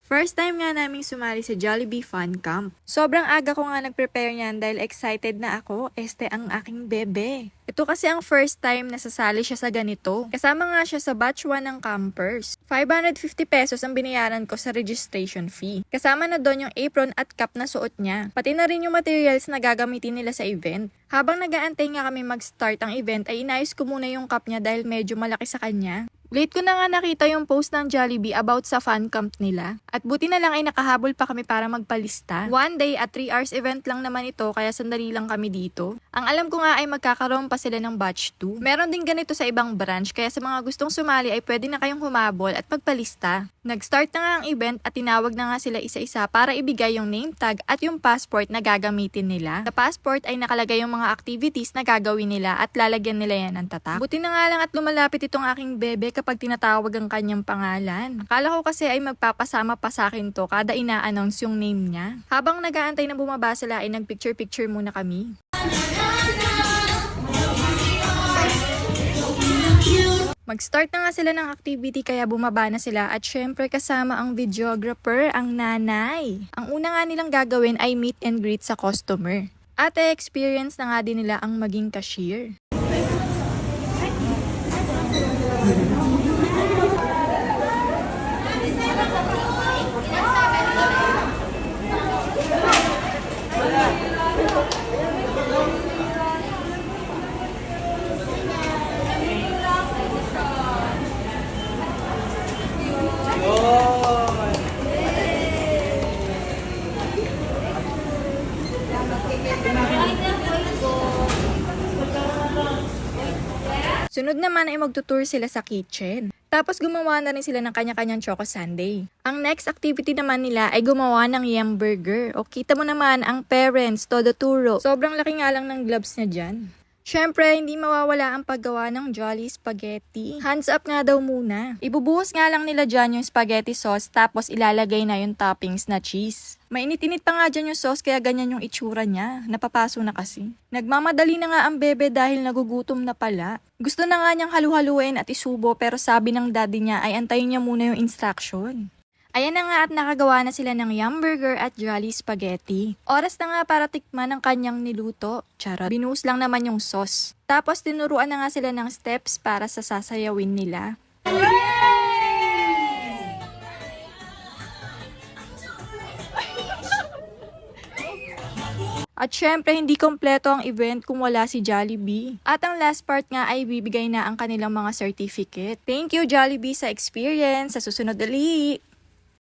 First time nga naming sumali sa Jollibee Fun Camp. Sobrang aga ko nga nag-prepare niyan dahil excited na ako. Ang aking bebe. Ito kasi ang first time na sasali siya sa ganito. Kasama nga siya sa batch 1 ng campers. 550 pesos ang binayaran ko sa registration fee. Kasama na doon yung apron at cap na suot niya. Pati na rin yung materials na gagamitin nila sa event. Habang nag-aantay nga kami mag-start ang event ay inayos ko muna yung cap niya dahil medyo malaki sa kanya. Late ko na nga nakita yung post ng Jollibee about sa fun camp nila. At buti na lang ay nakahabol pa kami para magpalista. 1 day at 3 hours event lang naman ito kaya sandali lang kami dito. Ang alam ko nga ay magkakaroon pa sila ng batch 2. Meron din ganito sa ibang branch kaya sa mga gustong sumali ay pwede na kayong humabol at magpalista. Nag-start na nga ang event at tinawag na nga sila isa-isa para ibigay yung name tag at yung passport na gagamitin nila. Sa passport ay nakalagay yung mga activities na gagawin nila at lalagyan nila yan ng tatak. Buti na nga lang at lumalapit itong aking bebe kapag tinatawag ang kanyang pangalan. Akala ko kasi ay magpapasama pa sa akin to kada ina-announce yung name niya. Habang nag-aantay na bumaba sila ay nag-picture-picture muna kami. Mag-start na nga sila ng activity kaya bumaba na sila at syempre kasama ang videographer, ang nanay. Ang una nga nilang gagawin ay meet and greet sa customer. At experience na nga din nila ang maging cashier. Sunod naman ay magtutour sila sa kitchen. Tapos gumawa na rin sila ng kanya-kanyang choco sundae. Ang next activity naman nila ay gumawa ng yum burger. O kita mo naman ang parents, todo turo. Sobrang laki nga lang ng gloves niya dyan. Syempre, hindi mawawala ang paggawa ng Jolly Spaghetti. Hands up nga daw muna. Ibubuhos nga lang nila dyan yung spaghetti sauce tapos ilalagay na yung toppings na cheese. Mainit-init pa nga dyan yung sauce kaya ganyan yung itsura niya. Napapaso na kasi. Nagmamadali na nga ang bebe dahil nagugutom na pala. Gusto na nga niyang halu-haluin at isubo pero sabi ng daddy niya ay antayin niya muna yung instruction. Ayan na nga at nakagawa na sila ng yum burger at Jolly Spaghetti. Oras na nga para tikman ang kanyang niluto. Charot. Binuhos lang naman yung sauce. Tapos tinuruan na nga sila ng steps para sa sasayawin nila. At syempre, hindi kompleto ang event kung wala si Jollibee. At ang last part nga ay bibigay na ang kanilang mga certificate. Thank you Jollibee sa experience. Sa susunod ulit!